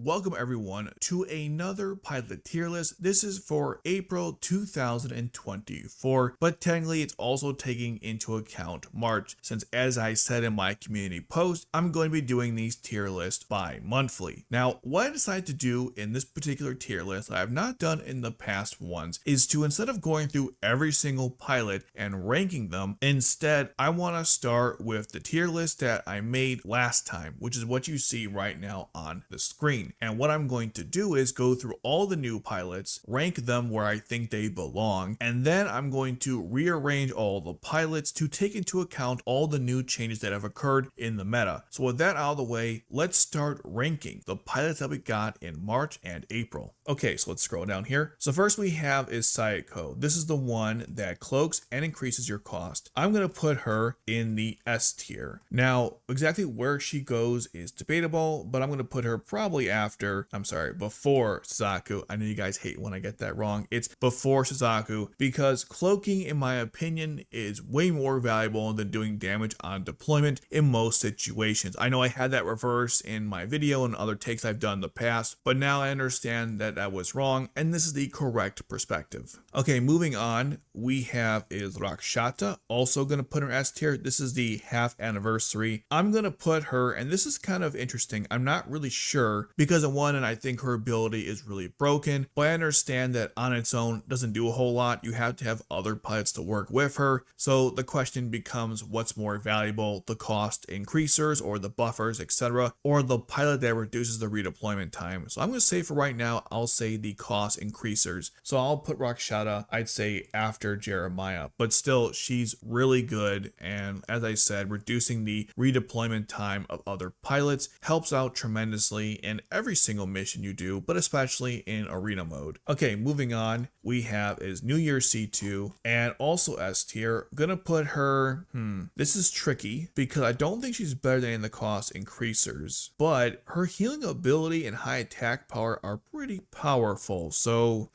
Welcome everyone to another pilot tier list. This is for April 2024, but technically it's also taking into account March, since as I said in my community post, I'm going to be doing these tier lists bi-monthly. Now, what I decided to do in this particular tier list that I have not done in the past ones is to, instead of going through every single pilot and ranking them, instead I want to start with the tier list that I made last time, which is what you see right now on the screen. And what I'm going to do is go through all the new pilots, rank them where I think they belong, and then I'm going to rearrange all the pilots to take into account all the new changes that have occurred in the meta. So with that out of the way, let's start ranking the pilots that we got in March and April. Okay, so let's scroll down here. So first we have is Sayoko. This is the one that cloaks and increases your cost. I'm going to put her in the S tier. Now, exactly where she goes is debatable, but I'm going to put her probably before Suzaku. I know you guys hate when I get that wrong. It's before Suzaku because cloaking, in my opinion, is way more valuable than doing damage on deployment in most situations. I know I had that reverse in my video and other takes I've done in the past, but now I understand that that was wrong, and this is the correct perspective. Okay, moving on, we have is Rakshata, also going to put her S tier. This is the half anniversary. I'm going to put her, and this is kind of interesting, I'm not really sure, because of one, and I think her ability is really broken, but I understand that on its own doesn't do a whole lot. You have to have other pilots to work with her. So the question becomes, what's more valuable, the cost increasers or the buffers, etc., or the pilot that reduces the redeployment time? So I'm going to say for right now, I'll say the cost increasers. So I'll put Rakshata, I'd say after Jeremiah, but still she's really good. And as I said, reducing the redeployment time of other pilots helps out tremendously in every single mission you do, but especially in arena mode. Okay, moving on, we have is New Year C2 and also S tier. Gonna put her, this is tricky because I don't think she's better than the cost increasers, but her healing ability and high attack power are pretty powerful. So,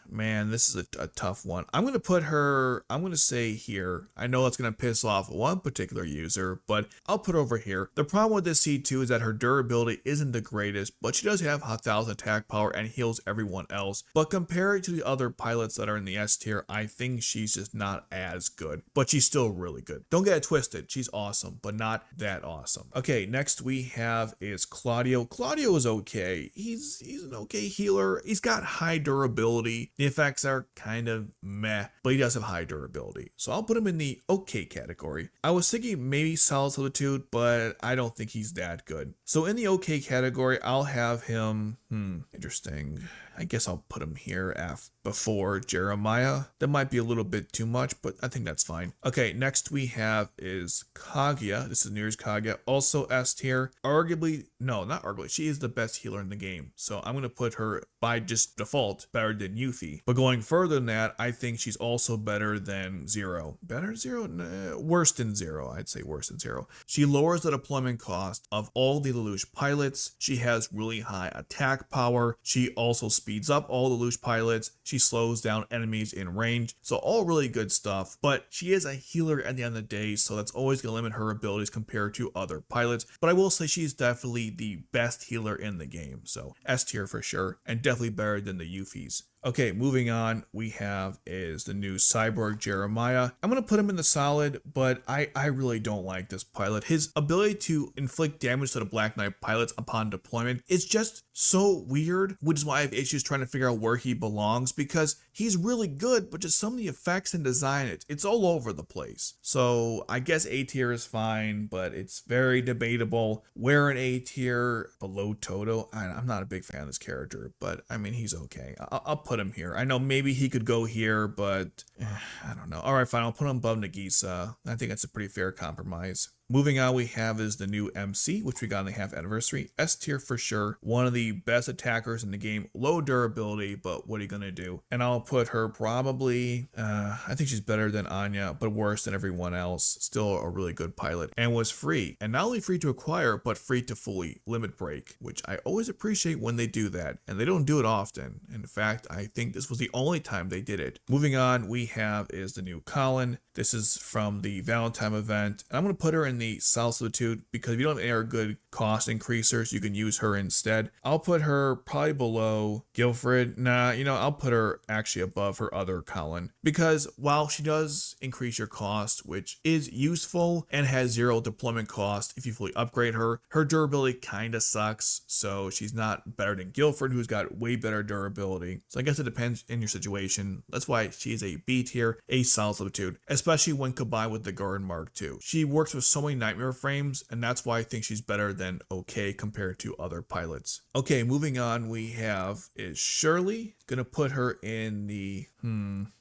man, this is a tough one. I'm gonna put her, I'm gonna say here, I know that's gonna piss off one particular user, but I'll put her over here. The problem with this C2 is that her durability isn't the greatest, but she does have 1,000 attack power and heals everyone else. But compared to the other pilots that are in the S tier, I think she's just not as good, but she's still really good. Don't get it twisted, she's awesome, but not that awesome. Okay, next we have is Claudio. Claudio is okay. He's an okay healer. He's got high durability. The effects are kind of meh, but he does have high durability. So I'll put him in the okay category. I was thinking maybe Solid Solitude, but I don't think he's that good. So in the okay category, I'll have him, interesting. I guess I'll put him here before Jeremiah. That might be a little bit too much, but I think that's fine. Okay, next we have is Kaguya. This is New Year's Kaguya, also S tier. Arguably, no, not arguably, she is the best healer in the game. So I'm going to put her by just default better than Euphy. But going further than that, I think she's also better than Zero. Better than Zero? Nah, worse than Zero. I'd say worse than Zero. She lowers the deployment cost of all the Lelouch pilots. She has really high attack power. She also speeds up all the Lelouch pilots. She slows down enemies in range. So all really good stuff, but she is a healer at the end of the day, so that's always going to limit her abilities compared to other pilots. But I will say she's definitely the best healer in the game. So S tier for sure, and definitely better than the Euphys. Okay, moving on, we have is the new Cyborg Jeremiah. I'm going to put him in the solid, but I really don't like this pilot. His ability to inflict damage to the Black Knight pilots upon deployment is just so weird, which is why I have issues trying to figure out where he belongs, because he's really good, but just some of the effects and design, it's all over the place. So I guess A tier is fine, but it's very debatable. Where an A tier below Tohdoh? I'm not a big fan of this character, but I mean, he's okay. I'll put him here. I know maybe he could go here, but I don't know. All right, fine. I'll put him above Nagisa. I think that's a pretty fair compromise. Moving on, we have is the new MC, which we got on the half anniversary. S tier for sure. One of the best attackers in the game. Low durability, but what are you going to do? And I'll put her probably, I think she's better than Anya, but worse than everyone else. Still a really good pilot. And was free. And not only free to acquire, but free to fully limit break, which I always appreciate when they do that. And they don't do it often. In fact, I think this was the only time they did it. Moving on, we have is the new Kallen. This is from the Valentine event. And I'm going to put her in in the South Substitute because if you don't have any good cost increasers, you can use her instead. I'll put her probably below Guilfred. Nah, I'll put her actually above her other Kallen because while she does increase your cost, which is useful and has 0 deployment cost if you fully upgrade her, her durability kinda sucks, so she's not better than Guilfred, who's got way better durability. So I guess it depends in your situation. That's why she is a B tier, a Solid Substitute, especially when combined with the Guren Mark II. She works with so many nightmare frames, and that's why I think she's better than okay compared to other pilots. Okay, moving on, we have is Shirley. Gonna put her in the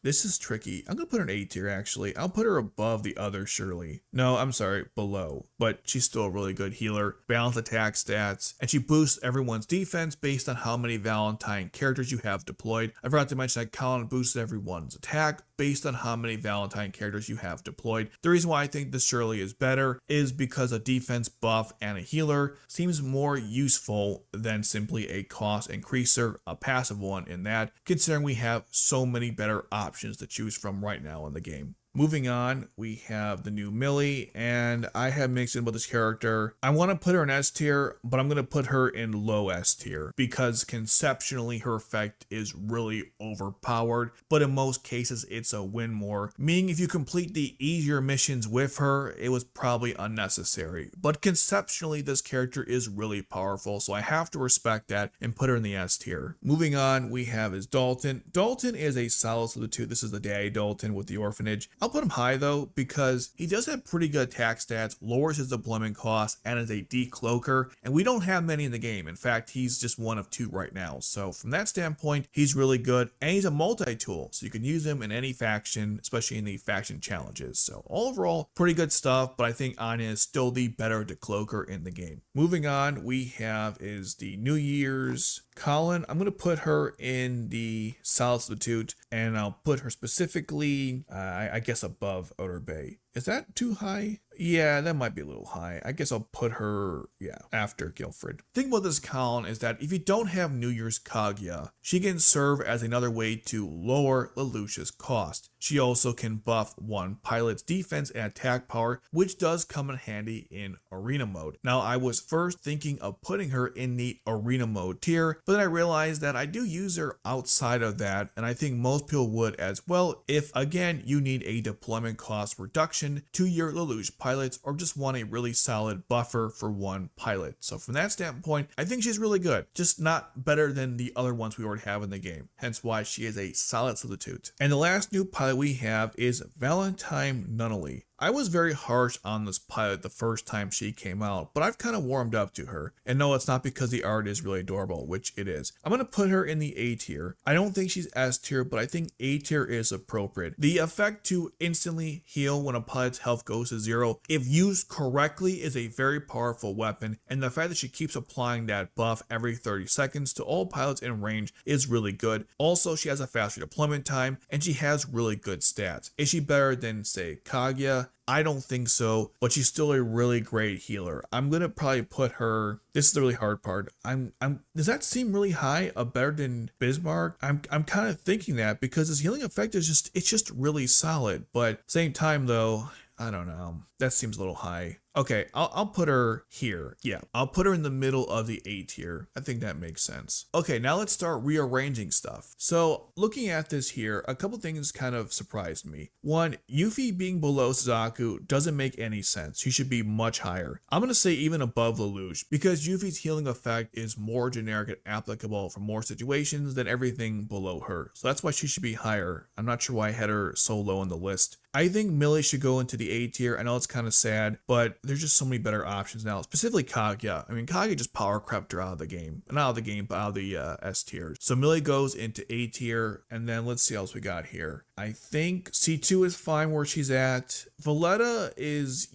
this is tricky. I'm gonna put her in A tier actually. I'll put her above the other Shirley. No, I'm sorry, below. But she's still a really good healer. Balanced attack stats, and she boosts everyone's defense based on how many Valentine characters you have deployed. I forgot to mention that Kallen boosts everyone's attack based on how many Valentine characters you have deployed. The reason why I think this Shirley is better is because a defense buff and a healer seems more useful than simply a cost increaser, a passive one in that, considering we have so many better options to choose from right now in the game. Moving on, we have the new Milly, and I have mixed in with this character. I want to put her in S tier, but I'm going to put her in low S tier because conceptually her effect is really overpowered, but in most cases it's a win more, meaning if you complete the easier missions with her, it was probably unnecessary. But conceptually this character is really powerful, so I have to respect that and put her in the S tier. Moving on, we have is Darlton. Darlton is a solid substitute. This is the daddy Darlton with the orphanage. I'll put him high though because he does have pretty good attack stats, lowers his deployment cost, and is a decloaker, and we don't have many in the game. In fact, he's just one of 2 right now. So from that standpoint, he's really good, and he's a multi-tool, so you can use him in any faction, especially in the faction challenges. So overall, pretty good stuff, but I think Anni is still the better decloaker in the game. Moving on, we have is the New Year's Kallen. I'm going to put her in the solid substitute, and I'll put her specifically, I guess, above Urabe. Is that too high? Yeah, that might be a little high. I guess I'll put her, after Guilfred. The thing about this Kallen is that if you don't have New Year's Kaguya, she can serve as another way to lower Lelouch's cost. She also can buff one pilot's defense and attack power, which does come in handy in arena mode. Now, I was first thinking of putting her in the arena mode tier, but then I realized that I do use her outside of that, and I think most people would as well if, again, you need a deployment cost reduction to your Lelouch pilots or just want a really solid buffer for one pilot. So from that standpoint, I think she's really good, just not better than the other ones we already have in the game, hence why she is a solid substitute. And the last new pilot we have is Valentine Milly. I was very harsh on this pilot the first time she came out, but I've kind of warmed up to her. And no, it's not because the art is really adorable, which it is. I'm going to put her in the A tier. I don't think she's S tier, but I think A tier is appropriate. The effect to instantly heal when a pilot's health goes to 0, if used correctly, is a very powerful weapon. And the fact that she keeps applying that buff every 30 seconds to all pilots in range is really good. Also, she has a faster deployment time, and she has really good stats. Is she better than, say, Kaguya? I don't think so, but she's still a really great healer. I'm gonna probably put her. This is the really hard part. Does that seem really high? Better than Bismarck? I'm kind of thinking that because his healing effect is just really solid. But same time though, I don't know. That seems a little high. Okay, I'll put her here. Yeah, I'll put her in the middle of the A tier. I think that makes sense. Okay, now let's start rearranging stuff. So looking at this here, a couple things kind of surprised me. One, Euphy being below Sayoko doesn't make any sense. She should be much higher. I'm going to say even above Lelouch because Euphy's healing effect is more generic and applicable for more situations than everything below her. So that's why she should be higher. I'm not sure why I had her so low on the list. I think Milly should go into the A tier. I know it's kind of sad, but there's just so many better options now, specifically Kaguya. I mean, Kaguya just power crept her out of the game. Not out of the game, but out of the S tier. So Milly goes into A tier, and then let's see what else we got here. I think C2 is fine where she's at. Villetta is,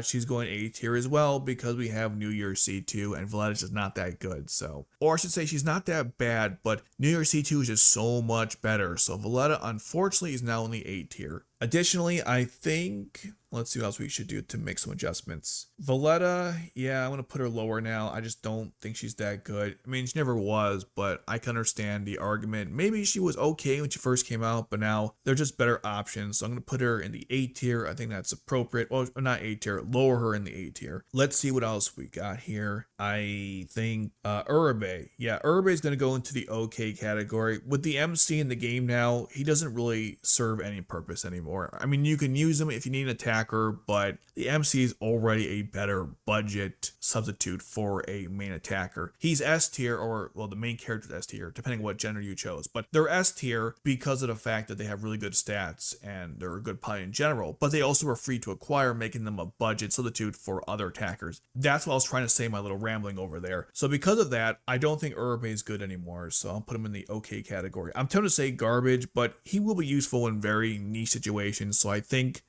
she's going A tier as well because we have New Year's C2, and Villetta's just not that good, so. Or I should say she's not that bad, but New Year's C2 is just so much better. So Villetta, unfortunately, is now in the A tier. Additionally, I think, let's see what else we should do to make some adjustments. Villetta, yeah, I'm going to put her lower now. I just don't think she's that good. I mean, she never was, but I can understand the argument. Maybe she was okay when she first came out, but now they're just better options. So I'm going to put her in the A tier. I think that's appropriate. Well, not A tier, lower her in the A tier. Let's see what else we got here. I think Urabe. Yeah, Urabe is going to go into the okay category. With the MC in the game now, he doesn't really serve any purpose anymore. I mean, you can use him if you need an attacker, but the MC is already a better budget substitute for a main attacker. He's S tier, or, well, the main character is S tier, depending on what gender you chose, but they're S tier because of the fact that they have really good stats and they're a good pilot in general, but they also are free to acquire, making them a budget substitute for other attackers. That's what I was trying to say in my little rambling over there. So because of that, I don't think Urabe is good anymore, so I'll put him in the okay category. I'm tempted to say garbage, but he will be useful in very niche situations. So I think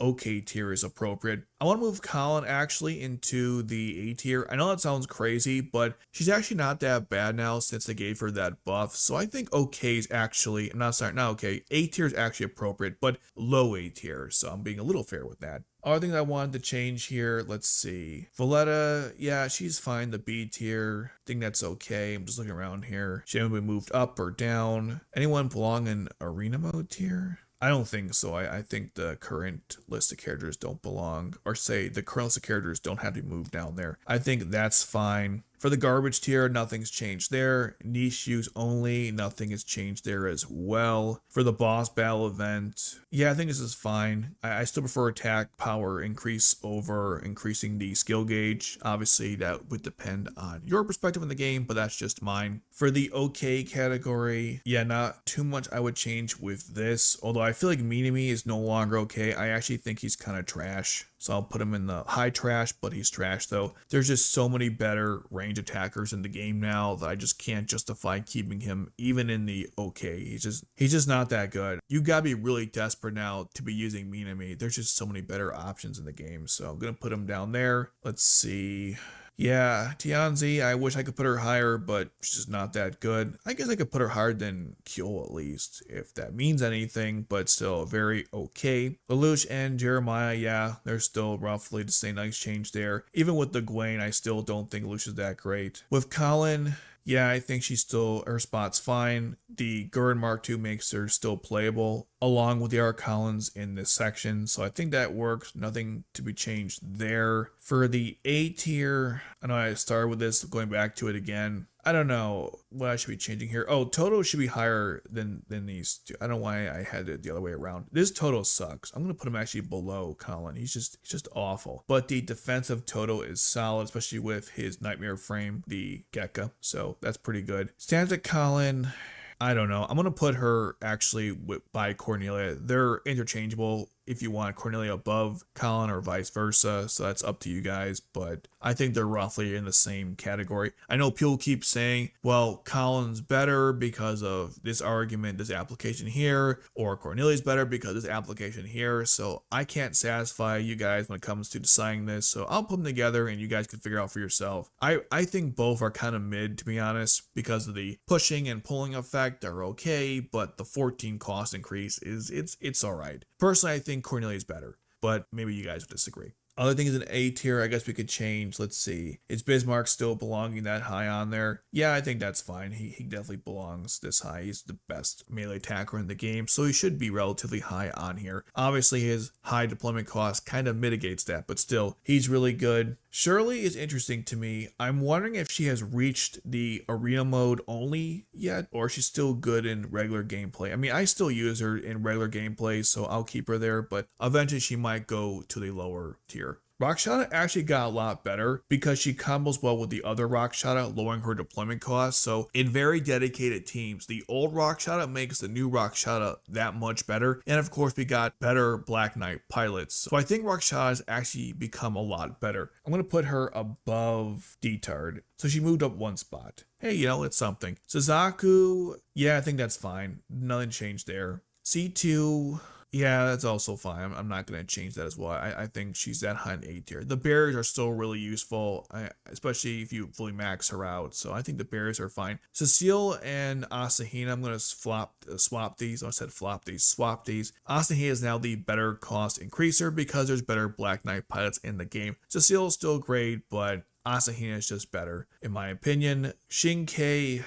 okay tier is appropriate. I want to move Kallen actually into the A tier. I know that sounds crazy, but she's actually not that bad now since they gave her that buff. So I think okay is actually, not okay. A tier is actually appropriate, but low A tier. So I'm being a little fair with that. Other things I wanted to change here, let's see. Villetta, yeah, she's fine. The B tier, I think that's okay. I'm just looking around here. She hasn't been moved up or down. Anyone belong in arena mode tier? I don't think so. I think the current list of characters don't belong, or say the current list of characters don't have to be moved down there. I think that's fine. For the garbage tier, nothing's changed there. Niche use only, nothing has changed there as well. For the boss battle event, yeah, I think this is fine. I still prefer attack power increase over increasing the skill gauge. Obviously, that would depend on your perspective in the game, but that's just mine. For the okay category, yeah, not too much I would change with this, although I feel like Minami is no longer okay. I actually think he's kind of trash. So I'll put him in the high trash, but he's trash though. There's just so many better range attackers in the game now that I just can't justify keeping him even in the okay. He's just not that good. You gotta be really desperate now to be using Minami. There's just so many better options in the game. So I'm gonna put him down there. Let's see. Yeah, Tianzi, I wish I could put her higher, but she's just not that good. I guess I could put her higher than Kyo at least, if that means anything, but still very okay. Lelouch and Jeremiah, yeah, they're still roughly the same. Nice change there. Even with the Gwen, I still don't think Lelouch is that great. With Kallen, yeah, I think her spot's fine. The Guren Mark II makes her still playable, along with the Art Collins in this section. So I think that works. Nothing to be changed there. For the A tier, I know I started with this, going back to it again. I don't know what I should be changing here. Oh, Tohdoh should be higher than these two. I don't know why I had it the other way around. This Tohdoh sucks. I'm going to put him actually below Kallen. He's just awful. But the defensive Tohdoh is solid, especially with his Nightmare Frame, the Gekka. So that's pretty good. Stands at Kallen. I don't know. I'm going to put her actually by Cornelia. They're interchangeable if you want Cornelia above Kallen or vice versa. So that's up to you guys. But I think they're roughly in the same category. I know people keep saying, well, Kallen's better because of this argument, this application here, or Cornelia's better because this application here. So I can't satisfy you guys when it comes to deciding this. So I'll put them together and you guys can figure out for yourself. I think both are kind of mid, to be honest, because of the pushing and pulling effect are okay, but the 14 cost increase it's all right. Personally, I think Cornelia is better, but maybe you guys would disagree. Other things in A tier, I guess we could change. Let's see. Is Bismarck still belonging that high on there? Yeah, I think that's fine. He definitely belongs this high. He's the best melee attacker in the game, so he should be relatively high on here. Obviously, his high deployment cost kind of mitigates that, but still, he's really good. Shirley is interesting to me. I'm wondering if she has reached the arena mode only yet, or she's still good in regular gameplay. I mean, I still use her in regular gameplay, so I'll keep her there, but eventually she might go to the lower tier. Rakshata actually got a lot better because she combos well with the other Rakshata, lowering her deployment costs. So in very dedicated teams, the old Rakshata makes the new Rakshata that much better. And of course, we got better Black Knight pilots. So I think Rakshata has actually become a lot better. I'm going to put her above Detard. So she moved up one spot. Hey, it's something. Suzaku, yeah, I think that's fine. Nothing changed there. C2... Yeah, that's also fine. I'm not going to change that as well. I think she's that high in A tier. The berries are still really useful, especially if you fully max her out. So I think the berries are fine. Cecile and Asahina, I'm going to swap these. I said flop these, swap these. Asahina is now the better cost increaser because there's better Black Knight pilots in the game. Cecile is still great, but Asahina is just better, in my opinion. Shinkei,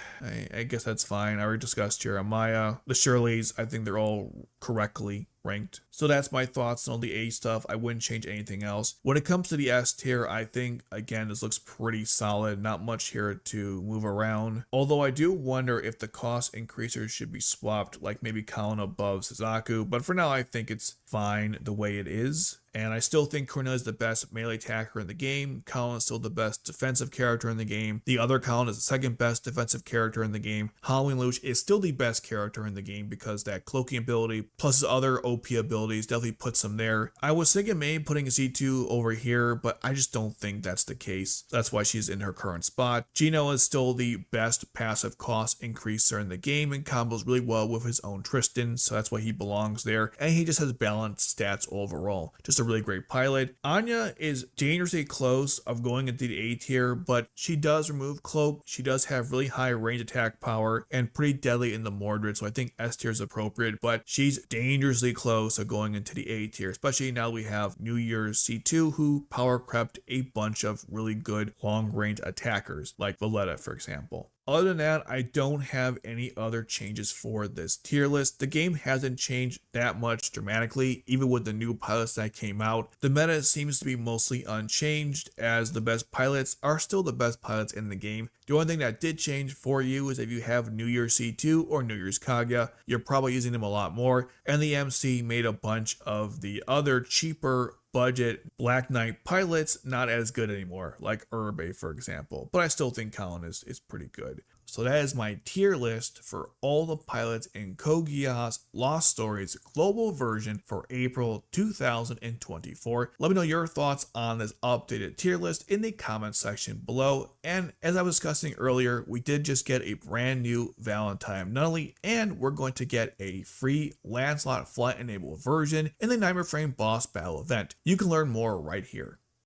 I guess that's fine. I already discussed Jeremiah. The Shirleys, I think they're all correctly ranked. So that's my thoughts on all the A stuff. I wouldn't change anything else. When it comes to the S tier, I think, again, this looks pretty solid. Not much here to move around. Although I do wonder if the cost increasers should be swapped, like maybe Kallen above Suzaku. But for now, I think it's fine the way it is. And I still think Cornelia is the best melee attacker in the game. Kallen is still the best defensive character in the game. The other Kallen is the second best defensive character in the game. Halloween Luch is still the best character in the game because that cloaking ability plus his other OP abilities definitely puts him there. I was thinking maybe putting a C2 over here, but I just don't think that's the case. That's why she's in her current spot. Gino is still the best passive cost increaser in the game and combos really well with his own Tristan, so that's why he belongs there. And he just has balanced stats overall. Just a really great pilot. Anya is dangerously close of going into the A tier, but she does remove cloak. She does have really high range attack power and pretty deadly in the Mordred, so I think S tier is appropriate, but she's dangerously close of going into the A tier, especially now we have New Year's C2 who power crept a bunch of really good long range attackers like Villetta, for example. Other than that, I don't have any other changes for this tier list. The game hasn't changed that much dramatically, even with the new pilots that came out. The meta seems to be mostly unchanged, as the best pilots are still the best pilots in the game. The only thing that did change for you is if you have New Year's C2 or New Year's Kaguya, you're probably using them a lot more, and the MC made a bunch of the other cheaper budget Black Knight pilots not as good anymore, like Urabe, for example. But I still think Kallen is pretty good. So that is my tier list for all the pilots in Code Geass Lost Stories global version for April 2024. Let me know your thoughts on this updated tier list in the comment section below. And as I was discussing earlier, we did just get a brand new Valentine Milly, and we're going to get a free Lancelot flight enabled version in the Nightmare Frame boss battle event. You can learn more right here.